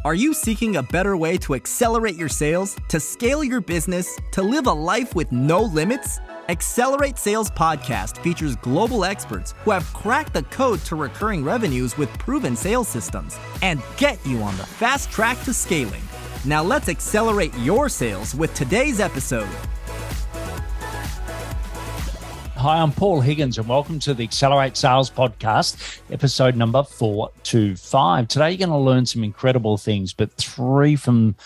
Are you seeking a better way to accelerate your sales, to scale your business, to live a life with no limits? Accelerate Sales Podcast features global experts who have cracked the code to recurring revenues with proven sales systems and get you on the fast track to scaling. Now let's accelerate your sales with today's episode. Hi, I'm Paul Higgins and welcome to the Accelerate Sales Podcast, episode number 425. Today, you're going to learn some incredible things, but three from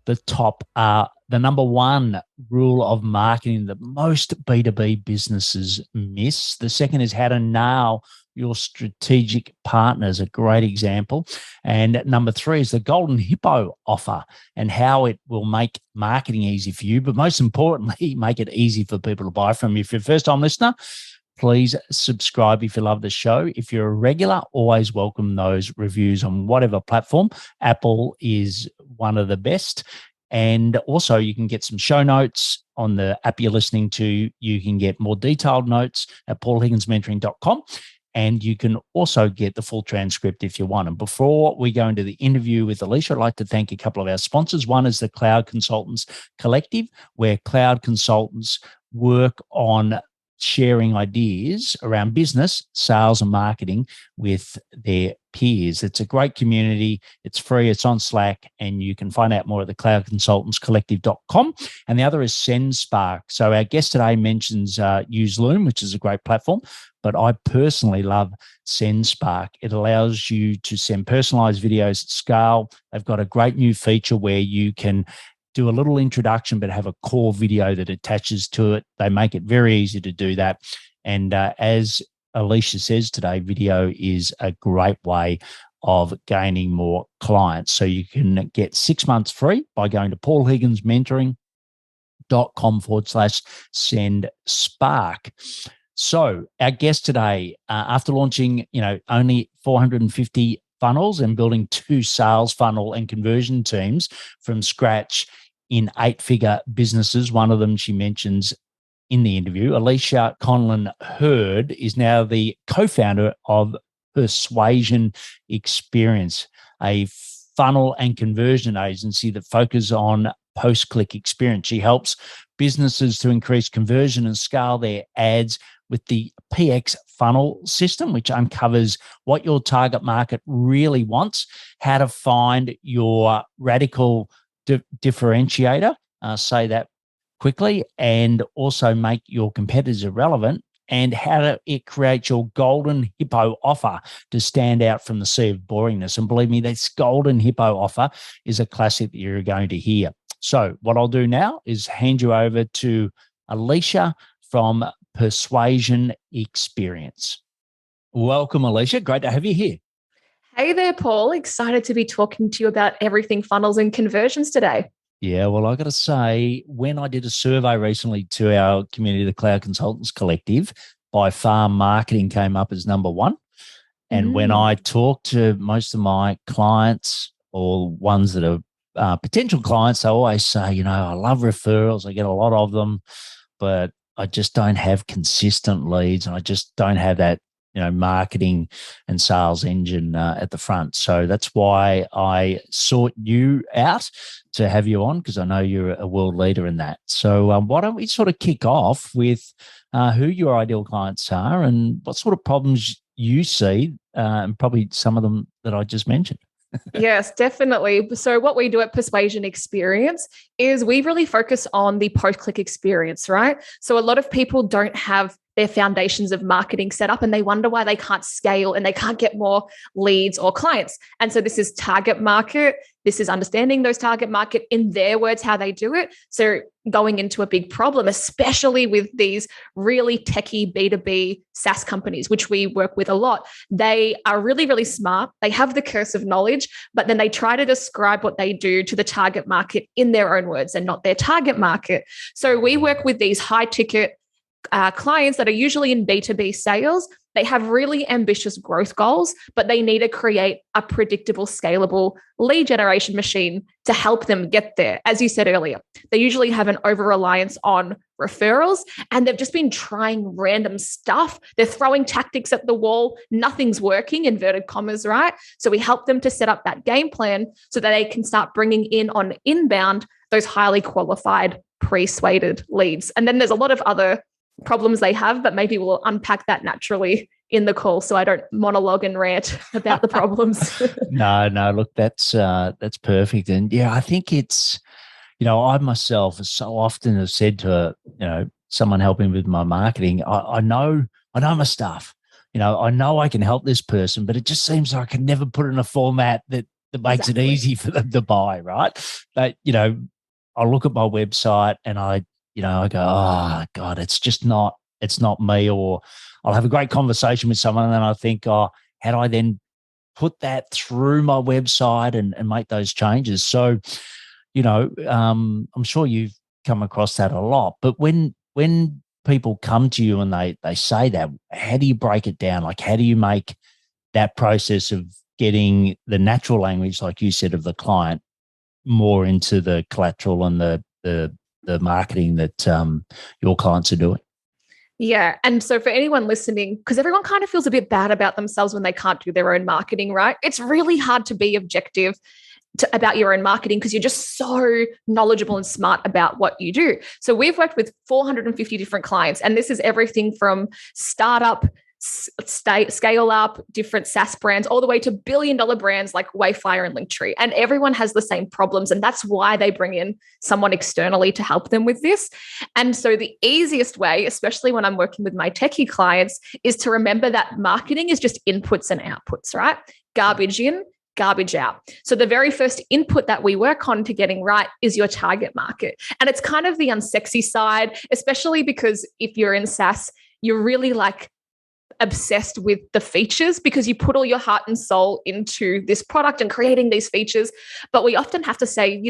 the top are the number one rule of marketing that most B2B businesses miss. The second is how to nail your strategic partners, a great example. And number three is the golden hippo offer and how it will make marketing easy for you, but most importantly, make it easy for people to buy from you. If you're a first-time listener, please subscribe if you love the show. If you're a regular, always welcome those reviews on whatever platform. Apple is one of the best. And also you can get some show notes on the app you're listening to. You can get more detailed notes at paulhigginsmentoring.com. And you can also get the full transcript if you want. And before we go into the interview with Alisha, I'd like to thank a couple of our sponsors. One is the Cloud Consultants Collective, where cloud consultants work on sharing ideas around business, sales, and marketing with their peers. It's a great community. It's free. It's on Slack, and you can find out more at the cloudconsultantscollective.com. And the other is SendSpark. So our guest today mentions Use Loom, which is a great platform, but I personally love SendSpark. It allows you to send personalized videos at scale. They've got a great new feature where you can do a little introduction, but have a core video that attaches to it. They make it very easy to do that. And as Alisha says today, video is a great way of gaining more clients. So you can get 6 months free by going to paulhigginsmentoring.com/SendSpark. So our guest today, after launching, only 450 funnels and building 2 sales funnel and conversion teams from scratch in 8-figure businesses, one of them she mentions in the interview, Alisha Conlin-Hurd is now the co-founder of Persuasion Experience, a funnel and conversion agency that focuses on post-click experience. She helps businesses to increase conversion and scale their ads with the PX funnel system, which uncovers what your target market really wants, how to find your radical differentiator, say that quickly, and also make your competitors irrelevant, and how it creates your golden hippo offer to stand out from the sea of boringness. And believe me, this golden hippo offer is a classic that you're going to hear. So what I'll do now is hand you over to Alisha from Persuasion Experience. Welcome, Alisha. Great to have you here. Hey there, Paul. Excited to be talking to you about everything funnels and conversions today. Yeah, well, I got to say, when I did a survey recently to our community, the Cloud Consultants Collective, by far marketing came up as number one. And when I talk to most of my clients or ones that are potential clients, they always say, I love referrals. I get a lot of them, but I just don't have consistent leads, and I just don't have that, marketing and sales engine at the front. So that's why I sought you out to have you on, because I know you're a world leader in that. So why don't we sort of kick off with who your ideal clients are and what sort of problems you see, and probably some of them that I just mentioned. Yes, definitely. So what we do at Persuasion Experience is we really focus on the post-click experience, right? So a lot of people don't have their foundations of marketing set up, and they wonder why they can't scale and they can't get more leads or clients. And so this is target market. This is understanding those target market, in their words, how they do it. So going into a big problem, especially with these really techie B2B SaaS companies, which we work with a lot. They are really, really smart. They have the curse of knowledge, but then they try to describe what they do to the target market in their own words and not their target market. So we work with these high ticket clients that are usually in B2B sales, they have really ambitious growth goals, but they need to create a predictable, scalable lead generation machine to help them get there. As you said earlier, they usually have an over-reliance on referrals, and they've just been trying random stuff. They're throwing tactics at the wall. Nothing's working, inverted commas, right? So we help them to set up that game plan so that they can start bringing in on inbound those highly qualified, persuaded leads. And then there's a lot of other problems they have, but maybe we'll unpack that naturally in the call so I don't monologue and rant about the problems. No, look, that's perfect. And yeah, I think it's, I myself so often have said to, someone helping with my marketing, I know my stuff. I know I can help this person, but it just seems like I can never put in a format that makes it easy for them to buy, right? But, I look at my website and I go, oh God, it's not me. Or I'll have a great conversation with someone and then I think, oh, how do I then put that through my website and make those changes? So, I'm sure you've come across that a lot, but when people come to you and they say that, how do you break it down? Like, how do you make that process of getting the natural language, like you said, of the client more into the collateral and the marketing that your clients are doing? Yeah. And so for anyone listening, because everyone kind of feels a bit bad about themselves when they can't do their own marketing, right? It's really hard to be objective about your own marketing because you're just so knowledgeable and smart about what you do. So we've worked with 450 different clients, and this is everything from startup, scale up, different SaaS brands, all the way to billion-dollar brands like Wayflyer and Linktree. And everyone has the same problems. And that's why they bring in someone externally to help them with this. And so the easiest way, especially when I'm working with my techie clients, is to remember that marketing is just inputs and outputs, right? Garbage in, garbage out. So the very first input that we work on to getting right is your target market. And it's kind of the unsexy side, especially because if you're in SaaS, you're really obsessed with the features because you put all your heart and soul into this product and creating these features. But we often have to say,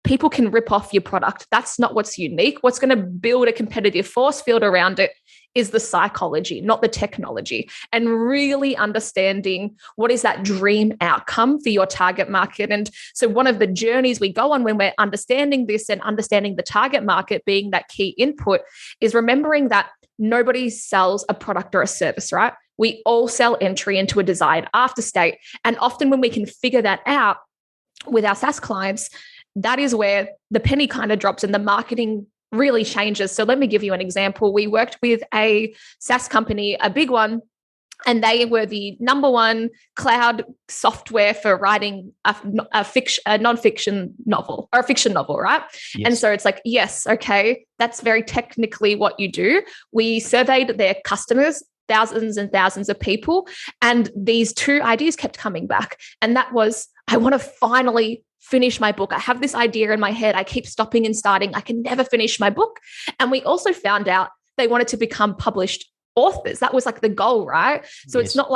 people can rip off your product. That's not what's unique. What's going to build a competitive force field around it is the psychology, not the technology, and really understanding what is that dream outcome for your target market. And so one of the journeys we go on when we're understanding this and understanding the target market being that key input is remembering that nobody sells a product or a service, right? We all sell entry into a desired after state. And often when we can figure that out with our SaaS clients, that is where the penny kind of drops and the marketing really changes. So let me give you an example. We worked with a SaaS company, a big one, and they were the number one cloud software for writing a nonfiction novel or a fiction novel, right? Yes. And so it's like, yes, okay, that's very technically what you do. We surveyed their customers, thousands and thousands of people, and these two ideas kept coming back. And that was, I want to finally finish my book. I have this idea in my head. I keep stopping and starting. I can never finish my book. And we also found out they wanted to become published authors. That was the goal, right? So Yes. It's not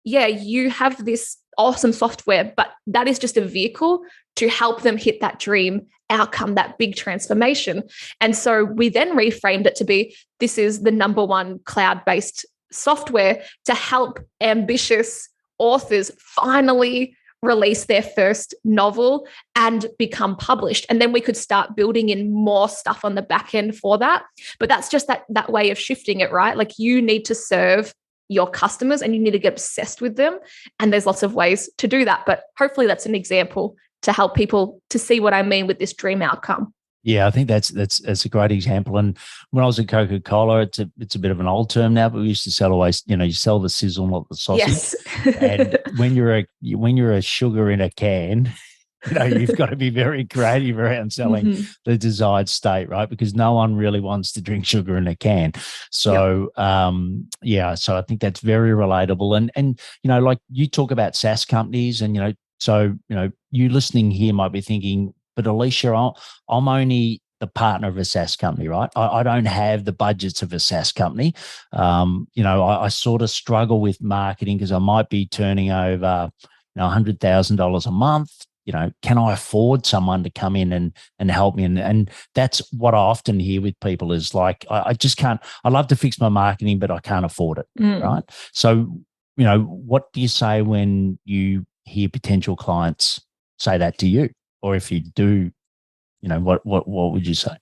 you have this awesome software, but that is just a vehicle to help them hit that dream outcome, that big transformation. And so we then reframed it to be, this is the number one cloud-based software to help ambitious authors finally release their first novel and become published. And then we could start building in more stuff on the back end for that. But that's just that way of shifting it, right? You need to serve your customers and you need to get obsessed with them. And there's lots of ways to do that. But hopefully that's an example to help people to see what I mean with this dream outcome. Yeah, I think that's a great example. And when I was at Coca-Cola, it's a bit of an old term now, but we used to sell always, you sell the sizzle, not the sausage. Yes. And when you're a sugar in a can, you've got to be very creative around selling the desired state, right? Because no one really wants to drink sugar in a can. So, so I think that's very relatable. And you talk about SaaS companies, and you listening here might be thinking, but Alisha, I'm only the partner of a SaaS company, right? I don't have the budgets of a SaaS company. I sort of struggle with marketing because I might be turning over $100,000 a month. can I afford someone to come in and help me? And that's what I often hear with people is like, I just can't, I love to fix my marketing, but I can't afford it. Right. So, what do you say when you hear potential clients say that to you? Or if you do, what would you say?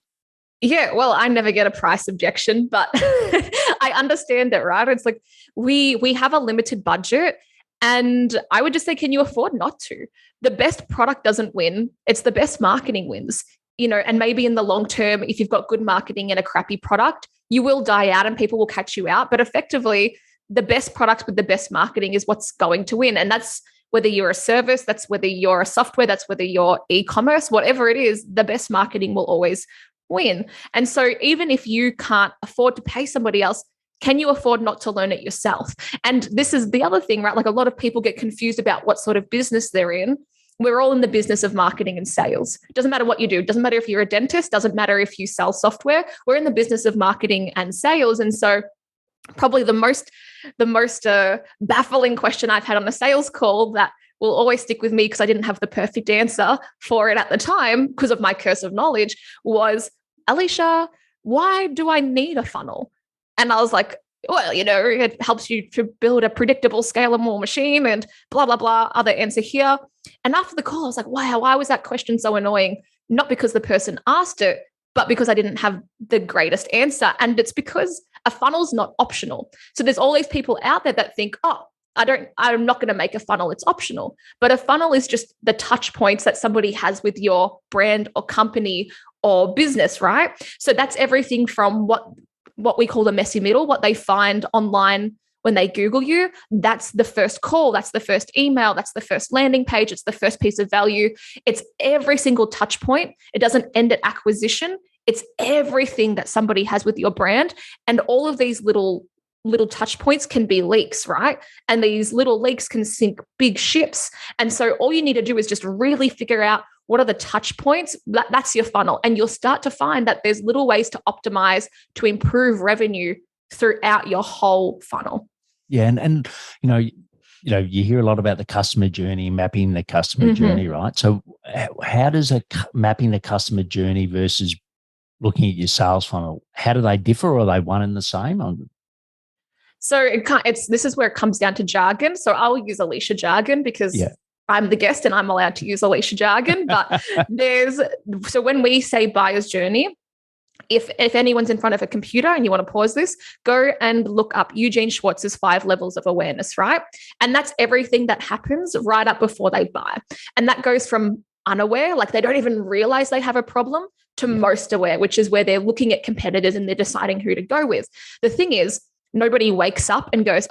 Yeah, well, I never get a price objection, but I understand it, right? It's like we have a limited budget, and I would just say, can you afford not to? The best product doesn't win. It's the best marketing wins, and maybe in the long term, if you've got good marketing and a crappy product, you will die out and people will catch you out. But effectively, the best product with the best marketing is what's going to win. And that's whether you're a service, that's whether you're a software, that's whether you're e-commerce, whatever it is, the best marketing will always win. And so even if you can't afford to pay somebody else, can you afford not to learn it yourself? And this is the other thing, right? Like a lot of people get confused about what sort of business they're in. We're all in the business of marketing and sales. It doesn't matter what you do. It doesn't matter if you're a dentist. Doesn't matter if you sell software. We're in the business of marketing and sales. And so probably the most baffling question I've had on a sales call that will always stick with me because I didn't have the perfect answer for it at the time because of my curse of knowledge was, Alisha, why do I need a funnel? And I was like, well, it helps you to build a predictable, scalable machine and blah, blah, blah, other answer here. And after the call, I was like, wow, why was that question so annoying? Not because the person asked it, but because I didn't have the greatest answer. And it's because a funnel's not optional. So there's all these people out there that think, I'm not going to make a funnel. It's optional. But a funnel is just the touch points that somebody has with your brand or company or business, right? So that's everything from what we call the messy middle, what they find online when they Google you. That's the first call. That's the first email. That's the first landing page. It's the first piece of value. It's every single touch point. It doesn't end at acquisition. It's everything that somebody has with your brand. And all of these little touch points can be leaks, right? And these little leaks can sink big ships. And so all you need to do is just really figure out what are the touch points. That's your funnel. And you'll start to find that there's little ways to optimize, to improve revenue throughout your whole funnel. Yeah. And you hear a lot about the customer journey, mapping the customer journey, right? So how does mapping the customer journey versus looking at your sales funnel, how do they differ, or are they one and the same? So this is where it comes down to jargon. So I'll use Alisha jargon because I'm the guest and I'm allowed to use Alisha jargon. But so when we say buyer's journey, if anyone's in front of a computer and you want to pause this, go and look up Eugene Schwartz's 5 levels of awareness, right? And that's everything that happens right up before they buy. And that goes from unaware, like they don't even realize they have a problem, to most aware, which is where they're looking at competitors and they're deciding who to go with. The thing is, nobody wakes up and goes,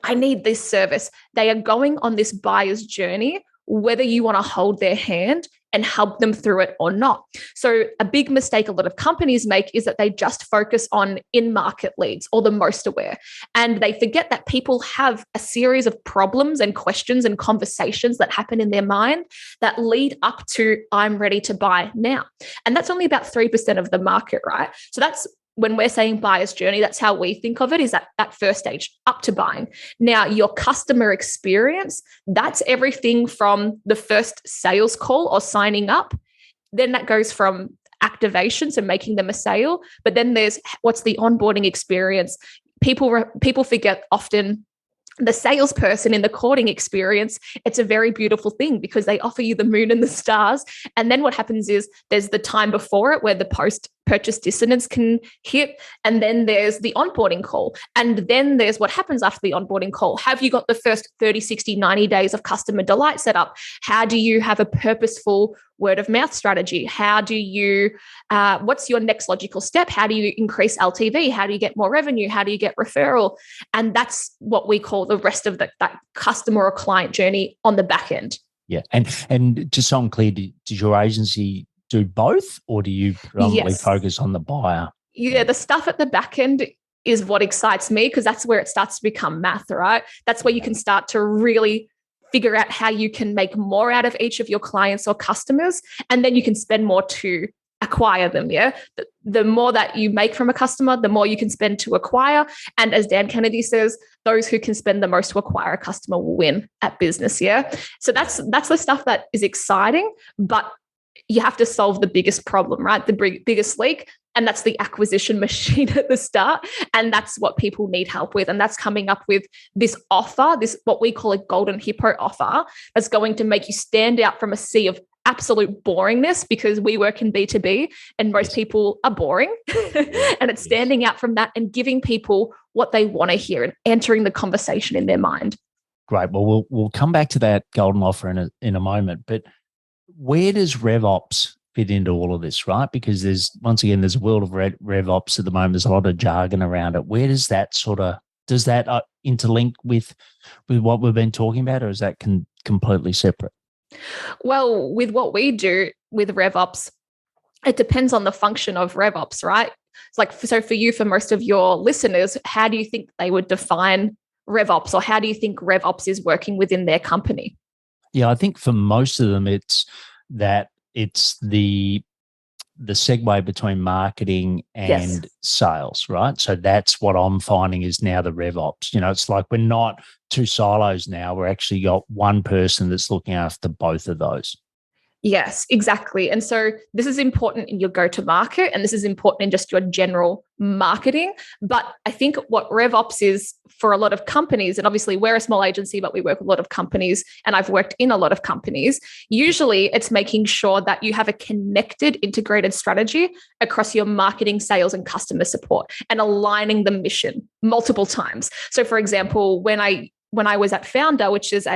I need this service. They are going on this buyer's journey, whether you want to hold their hand and help them through it or not. So a big mistake a lot of companies make is that they just focus on in-market leads or the most aware. And they forget that people have a series of problems and questions and conversations that happen in their mind that lead up to, I'm ready to buy now. And that's only about 3% of the market, right? So that's when we're saying buyer's journey, that's how we think of it, is that first stage up to buying. Now, your customer experience, that's everything from the first sales call or signing up. Then that goes from activation, so making them a sale. But then there's what's the onboarding experience. People forget often the salesperson in the courting experience. It's a very beautiful thing because they offer you the moon and the stars. And then what happens is there's the time before it where the post-purchase dissonance can hit. And then there's the onboarding call. And then there's what happens after the onboarding call. Have you got the first 30, 60, 90 days of customer delight set up? How do you have a purposeful word of mouth strategy? How do you, what's your next logical step? How do you increase LTV? How do you get more revenue? How do you get referral? And that's what we call the rest of that customer or client journey on the back end. Yeah. And just so I'm clear, does your agency do both, or do you predominantly focus on the buyer? Yeah, the stuff at the back end is what excites me because that's where it starts to become math, right? That's where you can start to really figure out how you can make more out of each of your clients or customers. And then you can spend more to acquire them. Yeah. The more that you make from a customer, the more you can spend to acquire. And as Dan Kennedy says, those who can spend the most to acquire a customer will win at business. Yeah. So that's the stuff that is exciting, but you have to solve the biggest problem, right? The biggest leak. And that's the acquisition machine at the start. And that's what people need help with. And that's coming up with this offer, this what we call a golden hippo offer, that's going to make you stand out from a sea of absolute boringness, because we work in B2B and most people are boring. And it's standing out from that and giving people what they want to hear and entering the conversation in their mind. Great. Well, we'll come back to that golden offer in a moment. But where does RevOps fit into all of this, right? Because there's a world of RevOps at the moment. There's a lot of jargon around it. Where does that interlink with what we've been talking about, or is that completely separate? Well, with what we do with RevOps, it depends on the function of RevOps, right? It's like, so for you, for most of your listeners, how do you think they would define RevOps, or how do you think RevOps is working within their company? Yeah, I think for most of them, it's the segue between marketing and sales, right? So that's what I'm finding is now the RevOps. It's like we're not two silos now. We're actually got one person that's looking after both of those. Yes, exactly. And so this is important in your go-to-market, and this is important in just your general marketing. But I think what RevOps is for a lot of companies, and obviously we're a small agency, but we work with a lot of companies, and I've worked in a lot of companies. Usually it's making sure that you have a connected, integrated strategy across your marketing, sales, and customer support, and aligning the mission multiple times. So for example, when I was at Founder, which is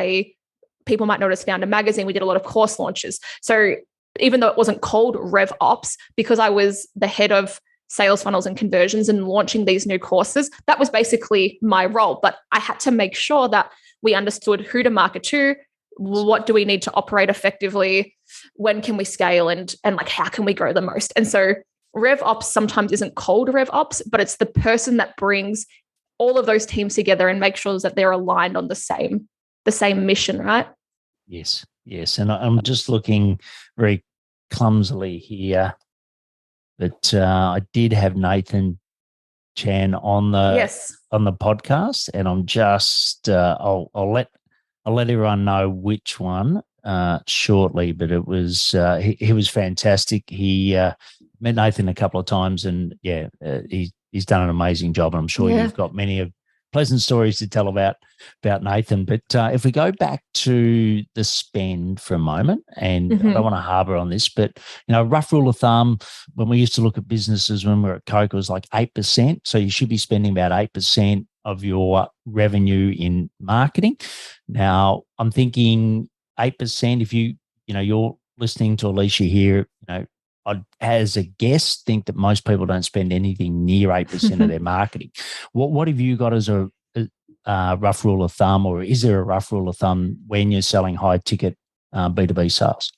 people might notice Founder magazine, we did a lot of course launches. So even though it wasn't called RevOps, because I was the head of sales funnels and conversions and launching these new courses, that was basically my role. But I had to make sure that we understood who to market to, what do we need to operate effectively, when can we scale, and like how can we grow the most. And so RevOps sometimes isn't called RevOps, but it's the person that brings all of those teams together and makes sure that they're aligned on the same mission, right? Yes. And I'm just looking very clumsily here, but I did have Nathan Chan on the podcast, and I'm just I'll let everyone know which one shortly. But it was he was fantastic. He met Nathan a couple of times, and he's done an amazing job. And I'm sure you've got many of pleasant stories to tell about Nathan. But if we go back to the spend for a moment, and I don't want to harbor on this, but rough rule of thumb, when we used to look at businesses when we were at Coke, it was like 8%. So you should be spending about 8% of your revenue in marketing. Now I'm thinking 8%. If you're listening to Alisha here, I'd, as a guest, think that most people don't spend anything near 8% of their marketing. What have you got as a rough rule of thumb, or is there a rough rule of thumb when you're selling high ticket B2B sales?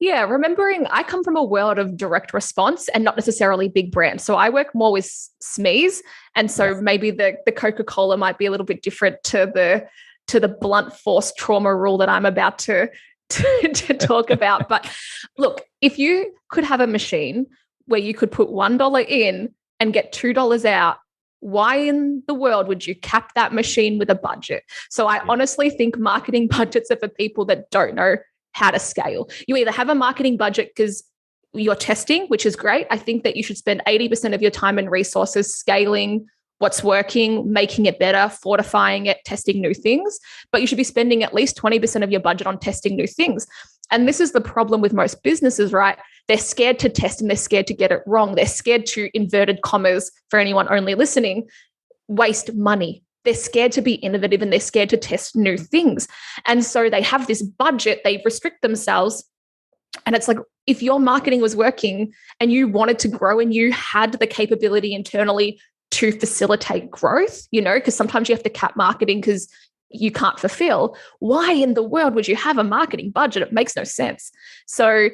Yeah, remembering I come from a world of direct response and not necessarily big brands. So I work more with SMEs. And so maybe the Coca-Cola might be a little bit different to the blunt force trauma rule that I'm about to talk about. But look, if you could have a machine where you could put $1 in and get $2 out, why in the world would you cap that machine with a budget? So I honestly think marketing budgets are for people that don't know how to scale. You either have a marketing budget because you're testing, which is great. I think that you should spend 80% of your time and resources scaling what's working, making it better, fortifying it, testing new things. But you should be spending at least 20% of your budget on testing new things. And this is the problem with most businesses, right? They're scared to test and they're scared to get it wrong. They're scared to, inverted commas, for anyone only listening, waste money. They're scared to be innovative and they're scared to test new things. And so they have this budget, they restrict themselves. And it's like, if your marketing was working and you wanted to grow and you had the capability internally to facilitate growth, because sometimes you have to cap marketing because you can't fulfill. Why in the world would you have a marketing budget? It makes no sense. So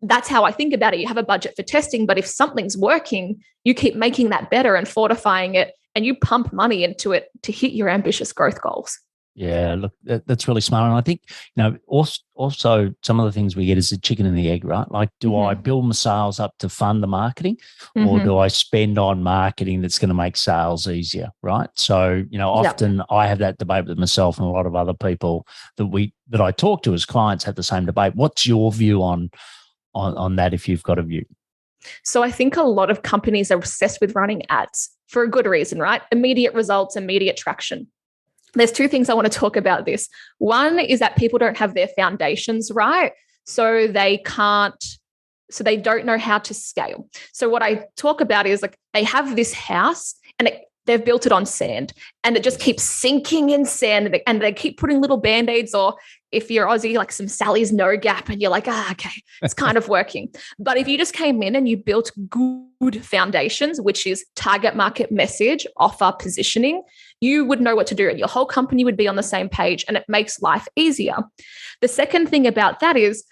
that's how I think about it. You have a budget for testing, but if something's working, you keep making that better and fortifying it, and you pump money into it to hit your ambitious growth goals. Yeah, look, that's really smart. And I think, also some of the things we get is the chicken and the egg, right? Like, do I build my sales up to fund the marketing, or do I spend on marketing that's going to make sales easier, right? So, often I have that debate with myself, and a lot of other people that I talk to as clients have the same debate. What's your view on that, if you've got a view? So I think a lot of companies are obsessed with running ads for a good reason, right? Immediate results, immediate traction. There's two things I want to talk about this. One is that people don't have their foundations right. So they don't know how to scale. So what I talk about is like they have this house and they've built it on sand and it just keeps sinking in sand and they keep putting little Band-Aids, or if you're Aussie, like some Sally's No Gap, and you're like, okay, it's kind of working. But if you just came in and you built good foundations, which is target market message, offer, positioning, you would know what to do and your whole company would be on the same page, and it makes life easier. The second thing about that is,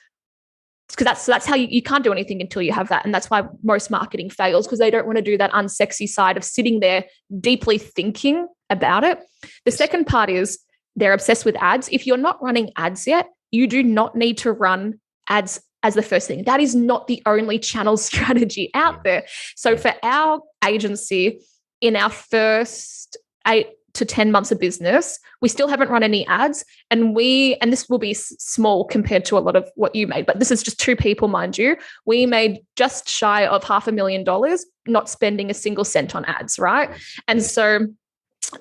because that's how you can't do anything until you have that. And that's why most marketing fails, because they don't want to do that unsexy side of sitting there deeply thinking about it. The second part is they're obsessed with ads. If you're not running ads yet, you do not need to run ads as the first thing. That is not the only channel strategy out there. So for our agency, in our first 8 to 10 months of business, we still haven't run any ads. And this will be small compared to a lot of what you made, but this is just 2 people, mind you. We made just shy of $500,000, not spending a single cent on ads, right? And so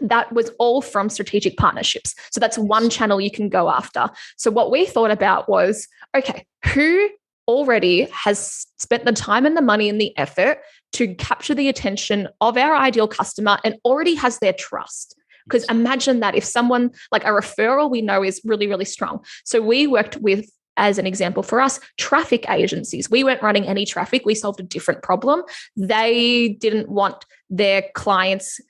that was all from strategic partnerships. So that's one channel you can go after. So what we thought about was, okay, who already has spent the time and the money and the effort to capture the attention of our ideal customer and already has their trust? Because imagine that if someone, like a referral we know is really, really strong. So we worked with, as an example for us, traffic agencies. We weren't running any traffic. We solved a different problem. They didn't want their clients,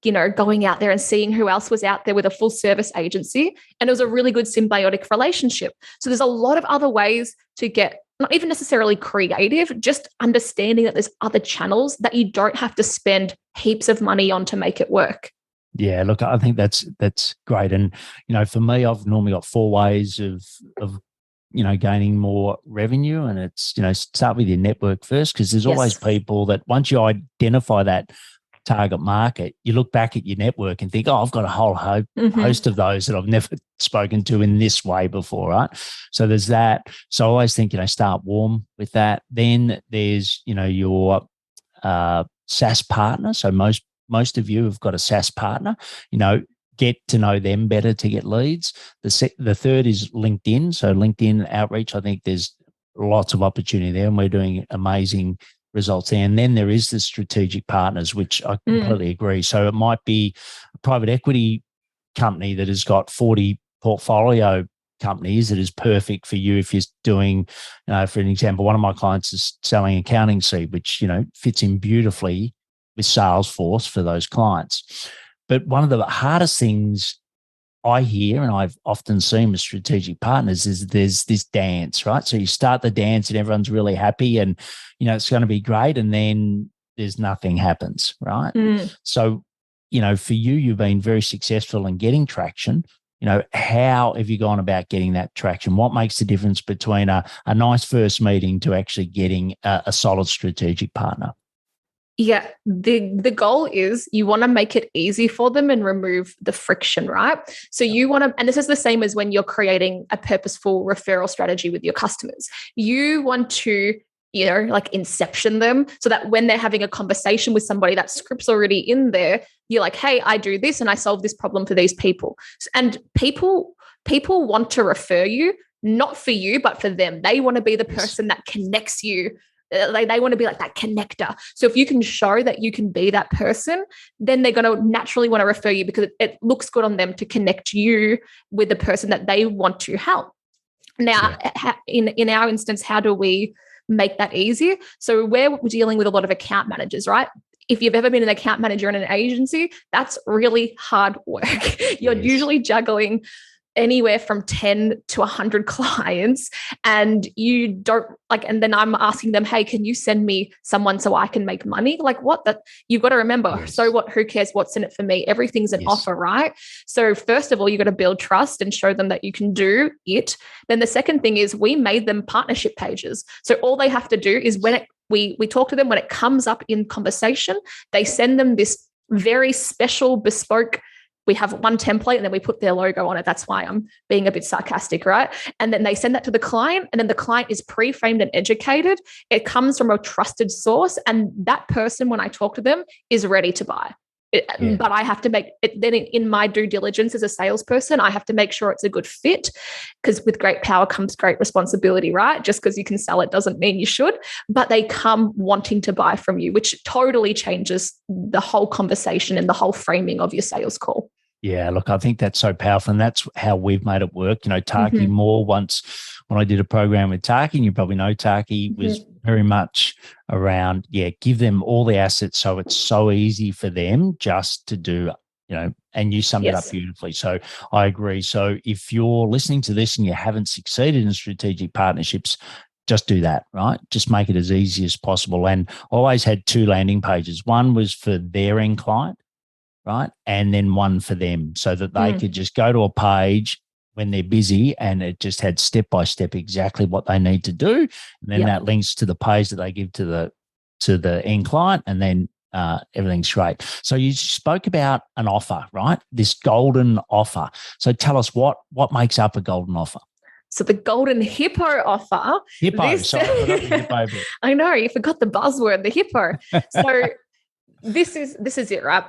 going out there and seeing who else was out there with a full service agency. And it was a really good symbiotic relationship. So there's a lot of other ways to get, not even necessarily creative, just understanding that there's other channels that you don't have to spend heaps of money on to make it work. Yeah, look, I think that's great. And, for me, I've normally got 4 ways of gaining more revenue. And it's, start with your network first, because there's always people that once you identify that target market, you look back at your network and think, oh, I've got a whole host of those that I've never spoken to in this way before, right? So there's that. So I always think, start warm with that. Then there's, your SaaS partner. So most of you have got a SaaS partner, get to know them better to get leads. The third is LinkedIn. So LinkedIn outreach, I think there's lots of opportunity there, and we're doing amazing results there. And then there is the strategic partners, which I completely agree. So it might be a private equity company that has got 40 portfolio companies that is perfect for you if you're doing, for an example, one of my clients is selling accounting suite, which, fits in beautifully with Salesforce for those clients. But one of the hardest things I hear, and I've often seen with strategic partners, is there's this dance, right? So you start the dance and everyone's really happy and, it's going to be great. And then there's nothing happens, right? So, for you, you've been very successful in getting traction. How have you gone about getting that traction? What makes the difference between a nice first meeting to actually getting a solid strategic partner? Yeah, the goal is you want to make it easy for them and remove the friction, right? So you want to, and this is the same as when you're creating a purposeful referral strategy with your customers. You want to, like inception them so that when they're having a conversation with somebody, that script's already in there. You're like, hey, I do this and I solve this problem for these people. And people want to refer you, not for you, but for them. They want to be the person that connects you. They want to be like that connector. So if you can show that you can be that person, then they're going to naturally want to refer you because it looks good on them to connect you with the person that they want to help. Now, in our instance, how do we make that easy? So we're dealing with a lot of account managers, right? If you've ever been an account manager in an agency, that's really hard work. You're usually juggling anywhere from 10 to 100 clients, and you don't like, and then I'm asking them, hey, can you send me someone so I can make money? Like, what? That you've got to remember. Yes. So what? Who cares what's in it for me? Everything's an offer, right? So first of all, you've got to build trust and show them that you can do it. Then the second thing is we made them partnership pages. So all they have to do is when we talk to them, when it comes up in conversation, they send them this very special, bespoke. We have one template and then we put their logo on it. That's why I'm being a bit sarcastic, right? And then they send that to the client, and then the client is pre-framed and educated. It comes from a trusted source, and that person, when I talk to them, is ready to buy. But I have to make it then in my due diligence as a salesperson, I have to make sure it's a good fit, because with great power comes great responsibility, right? Just because you can sell it doesn't mean you should, but they come wanting to buy from you, which totally changes the whole conversation and the whole framing of your sales call. Yeah, look, I think that's so powerful, and that's how we've made it work. Taki Moore once, when I did a program with Taki, and you probably know Taki, was very much around, give them all the assets so it's so easy for them just to do, and you summed it up beautifully. So I agree. So if you're listening to this and you haven't succeeded in strategic partnerships, just do that, right? Just make it as easy as possible. And I always had 2 landing pages. One was for their end client, right? And then one for them, so that they could just go to a page when they're busy and it just had step-by-step exactly what they need to do. And then that links to the page that they give to the end client, and then everything's great. So you spoke about an offer, right? This golden offer. So tell us what makes up a golden offer. So the golden hippo offer. Hippo, sorry, I forgot the hippo bit. I know, you forgot the buzzword, the hippo. So this is it, right?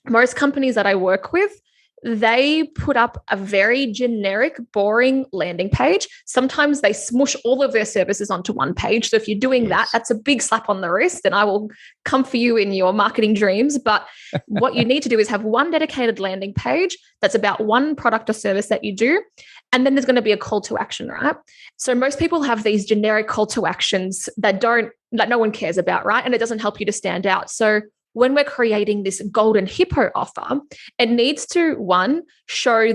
Most companies that I work with, they put up a very generic, boring landing page. Sometimes they smush all of their services onto one page. So if you're doing that, that's a big slap on the wrist, and I will come for you in your marketing dreams. But what you need to do is have one dedicated landing page that's about one product or service that you do. And then there's going to be a call to action, right? So most people have these generic call to actions that no one cares about, right? And it doesn't help you to stand out. So when we're creating this golden hippo offer, it needs to, one, show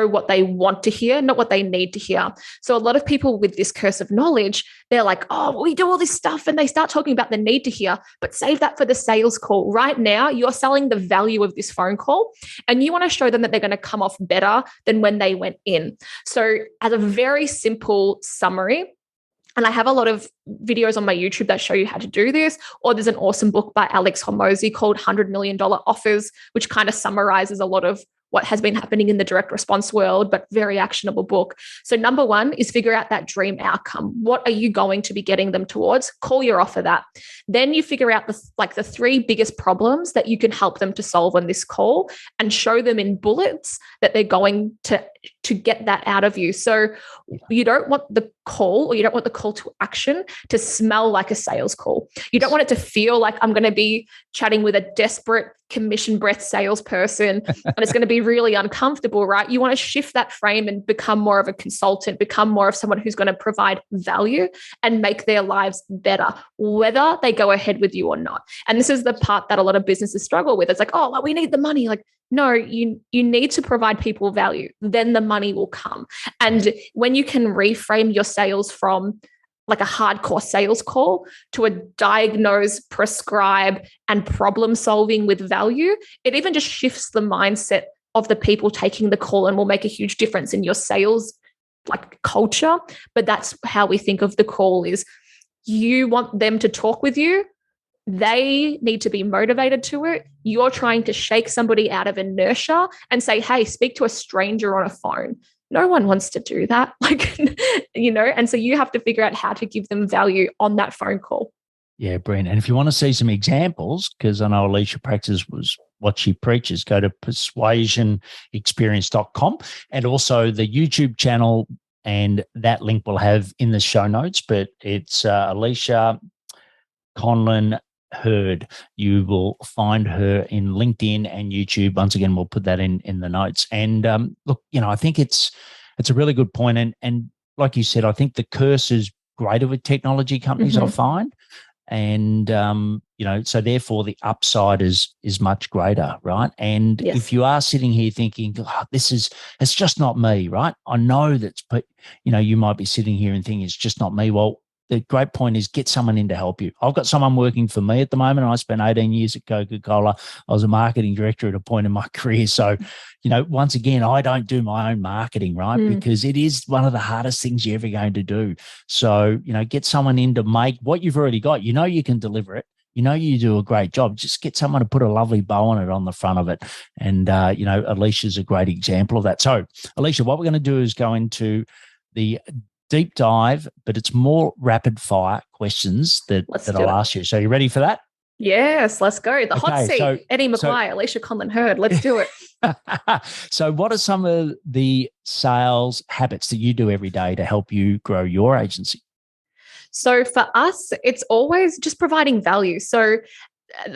what they want to hear, not what they need to hear. So a lot of people with this curse of knowledge, they're like, oh, we do all this stuff, and they start talking about the need to hear, but save that for the sales call. Right now, you're selling the value of this phone call, and you want to show them that they're going to come off better than when they went in. So as a very simple summary, and I have a lot of videos on my YouTube that show you how to do this, or there's an awesome book by Alex Hormozi called $100 Million Offers, which kind of summarizes a lot of what has been happening in the direct response world, but very actionable book. So number one is figure out that dream outcome. What are you going to be getting them towards? Call your offer that. Then you figure out the 3 biggest problems that you can help them to solve on this call, and show them in bullets that they're going to get that out of you. So you don't want the call, or you don't want the call to action to smell like a sales call. You don't want it to feel like I'm going to be chatting with a desperate commission breath salesperson and it's going to be really uncomfortable, right? You want to shift that frame and become more of a consultant, become more of someone who's going to provide value and make their lives better, whether they go ahead with you or not. And this is the part that a lot of businesses struggle with. It's like, oh, well, we need the money. Like, no, you need to provide people value. Then the money will come. And when you can reframe your sales from like a hardcore sales call to a diagnose, prescribe, and problem solving with value, it even just shifts the mindset of the people taking the call and will make a huge difference in your sales like culture. But that's how we think of the call is you want them to talk with you. They need to be motivated to it. You're trying to shake somebody out of inertia and say, hey, speak to a stranger on a phone. No one wants to do that. And so you have to figure out how to give them value on that phone call. Yeah, brilliant. And if you want to see some examples, because I know Alisha practices what she preaches, go to persuasionexperience.com, and also the YouTube channel, and that link we'll have in the show notes, but it's Alisha Conlin-Hurd. You will find her in LinkedIn and YouTube. Once again, we'll put that in the notes. And look, I think it's a really good point. And like you said, I think the curse is greater with technology companies, I find. And, so therefore the upside is much greater, right? And if you are sitting here thinking, it's just not me, right? I know you might be sitting here and thinking it's just not me. Well, the great point is get someone in to help you. I've got someone working for me at the moment. I spent 18 years at Coca-Cola. I was a marketing director at a point in my career. So, once again, I don't do my own marketing, right? Because it is one of the hardest things you're ever going to do. So, get someone in to make what you've already got. You can deliver it. You do a great job. Just get someone to put a lovely bow on it on the front of it. And, Alicia's a great example of that. So, Alisha, what we're going to do is go into the deep dive, but it's more rapid fire questions that I'll ask you. So you ready for that? Yes, let's go. The hot seat, Eddie McGuire, Alisha Conlin-Hurd. Let's do it. So what are some of the sales habits that you do every day to help you grow your agency? So for us, it's always just providing value. So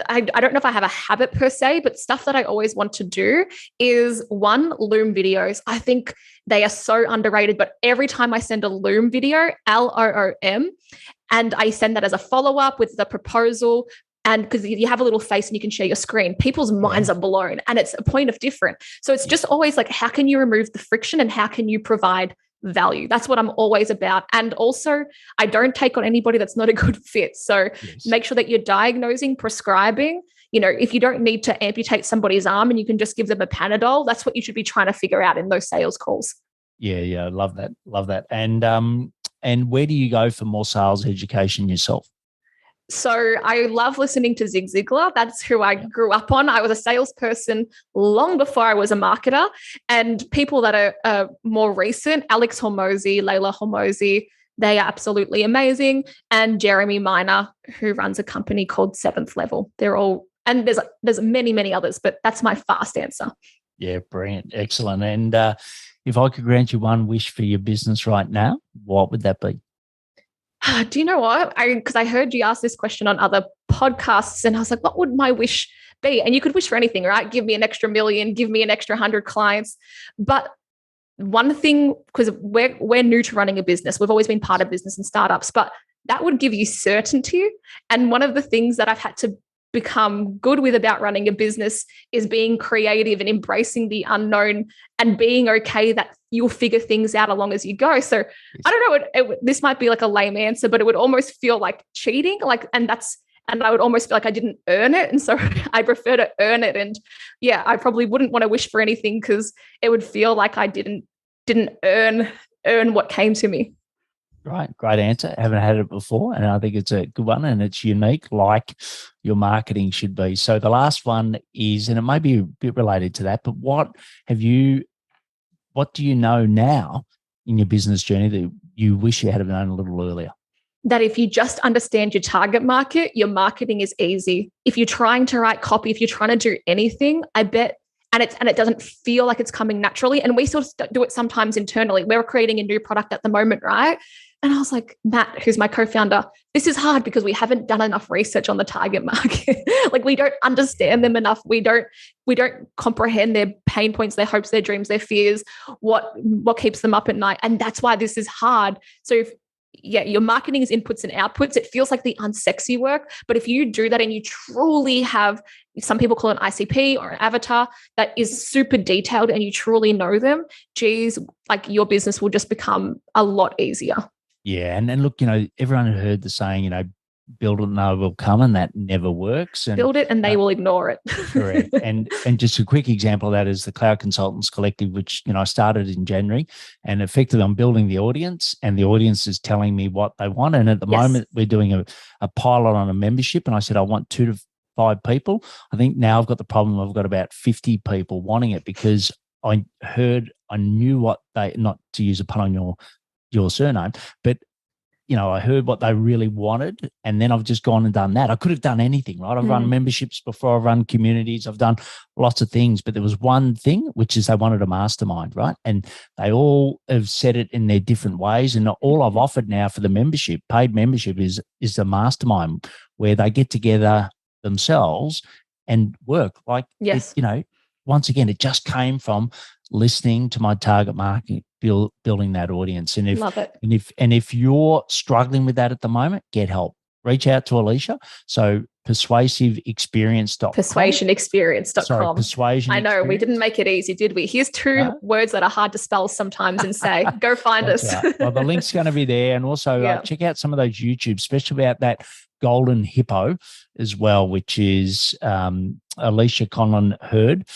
I don't know if I have a habit per se, but stuff that I always want to do is Loom videos. I think they are so underrated, but every time I send a Loom video, LOOM, and I send that as a follow-up with the proposal, and because you have a little face and you can share your screen, people's minds are blown and it's a point of difference. So it's just always like, how can you remove the friction and how can you provide value? That's what I'm always about. And also, I don't take on anybody that's not a good fit. So make sure that you're diagnosing, prescribing. If you don't need to amputate somebody's arm and you can just give them a Panadol, that's what you should be trying to figure out in those sales calls. Yeah, I love that. And where do you go for more sales education yourself? So I love listening to Zig Ziglar. That's who I grew up on. I was a salesperson long before I was a marketer. And people that are more recent, Alex Hormozi, Layla Hormozi, they are absolutely amazing. And Jeremy Miner, who runs a company called Seventh Level. They're all, and there's many, many others, but that's my fast answer. Yeah, brilliant. Excellent. And if I could grant you one wish for your business right now, what would that be? Do you know what? Because I heard you ask this question on other podcasts and I was like, what would my wish be? And you could wish for anything, right? Give me an extra million, give me an extra 100 clients. But one thing, because we're new to running a business, we've always been part of business and startups, but that would give you certainty. And one of the things that I've had to become good with about running a business is being creative and embracing the unknown and being okay that you'll figure things out along as you go. So I don't know, this might be like a lame answer, but it would almost feel like cheating, and I would almost feel like I didn't earn it. And so I prefer to earn it. And yeah, I probably wouldn't want to wish for anything because it would feel like I didn't earn what came to me. Right. Great answer. I haven't had it before. And I think it's a good one and it's unique like your marketing should be. So the last one is, and it may be a bit related to that, but what do you know now in your business journey that you wish you had known a little earlier? That if you just understand your target market, your marketing is easy. If you're trying to write copy, if you're trying to do anything, I bet, and it doesn't feel like it's coming naturally. And we sort of do it sometimes internally. We're creating a new product at the moment, right? And I was like, Matt, who's my co-founder, this is hard because we haven't done enough research on the target market. Like we don't understand them enough. We don't comprehend their pain points, their hopes, their dreams, their fears, what keeps them up at night. And that's why this is hard. So your marketing is inputs and outputs. It feels like the unsexy work. But if you do that and you truly have, some people call it an ICP or an avatar that is super detailed and you truly know them, geez, like your business will just become a lot easier. Yeah. And look, everyone had heard the saying, build it and they will come, and that never works. And build it and they will ignore it. Correct. And just a quick example of that is the Cloud Consultants Collective, which, I started in January, and effectively I'm building the audience and the audience is telling me what they want. And at the moment we're doing a pilot on a membership. And I said, I want 2 to 5 people. I think now I've got the problem. I've got about 50 people wanting it because I knew what they, not to use a pun on your surname, but I heard what they really wanted, and then I've just gone and done that. I could have done anything, right? I've run memberships before, I've run communities, I've done lots of things, but there was one thing, which is they wanted a mastermind, right? And they all have said it in their different ways. And all I've offered now for the membership, paid membership, is the mastermind where they get together themselves and work. Like, once again, it just came from listening to my target market, building that audience. And love it. And if you're struggling with that at the moment, get help. reach out to Alisha. So persuasiveexperience.com. Persuasionexperience.com. Sorry, Persuasion I know, Experience. we didn't make it easy, did we? Here's two words that are hard to spell sometimes and say. Go find us. Right. Well, the link's going to be there. And also check out some of those YouTubes, especially about that golden hippo as well, which is Alisha Conlin-Hurd.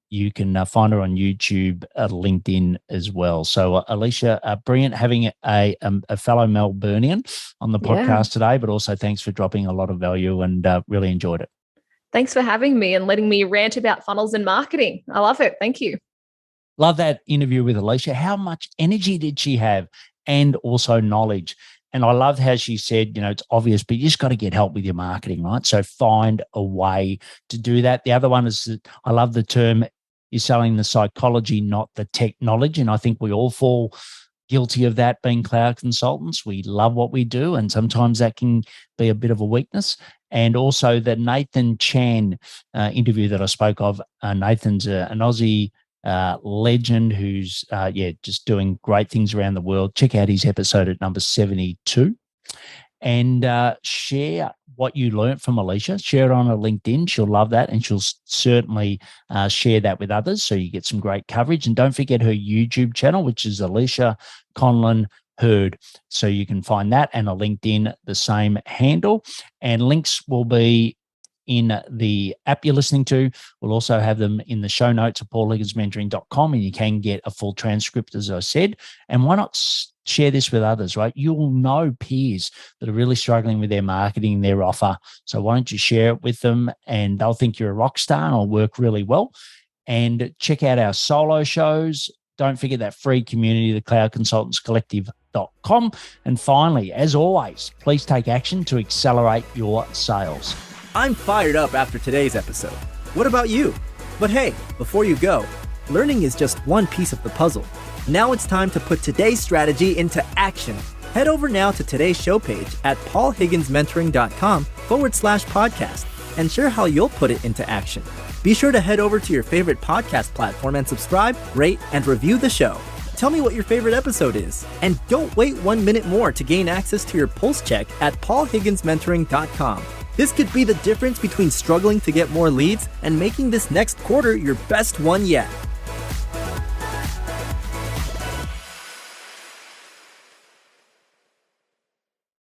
You can find her on YouTube, LinkedIn as well. So, Alisha, brilliant having a fellow Melburnian on the podcast today, but also thanks for dropping a lot of value and really enjoyed it. Thanks for having me and letting me rant about funnels and marketing. I love it. Thank you. Love that interview with Alisha. How much energy did she have and also knowledge? And I loved how she said, it's obvious, but you just got to get help with your marketing, right? So find a way to do that. The other one is that I love the term, you're selling the psychology, not the tech knowledge. And I think we all fall guilty of that being cloud consultants. We love what we do, and sometimes that can be a bit of a weakness. And also the Nathan Chan interview that I spoke of. Nathan's an Aussie legend who's, just doing great things around the world. Check out his episode at number 72. And share what you learned from Alisha. Share it on her LinkedIn. She'll love that, and she'll certainly share that with others so you get some great coverage. And don't forget her YouTube channel, which is Alisha Conlin-Hurd. So you can find that, and a LinkedIn, the same handle. And links will be in the app you're listening to. We'll also have them in the show notes at paulhigginsmentoring.com, and you can get a full transcript, as I said. And why not share this with others, right? You'll know peers that are really struggling with their marketing, their offer. So why don't you share it with them, and they'll think you're a rock star and it'll work really well. And check out our solo shows. Don't forget that free community, the cloudconsultantscollective.com. And finally, as always, please take action to accelerate your sales. I'm fired up after today's episode. What about you? But hey, before you go, learning is just one piece of the puzzle. Now it's time to put today's strategy into action. Head over now to today's show page at paulhigginsmentoring.com/podcast and share how you'll put it into action. Be sure to head over to your favorite podcast platform and subscribe, rate, and review the show. Tell me what your favorite episode is. And don't wait 1 minute more to gain access to your pulse check at paulhigginsmentoring.com. This could be the difference between struggling to get more leads and making this next quarter your best one yet.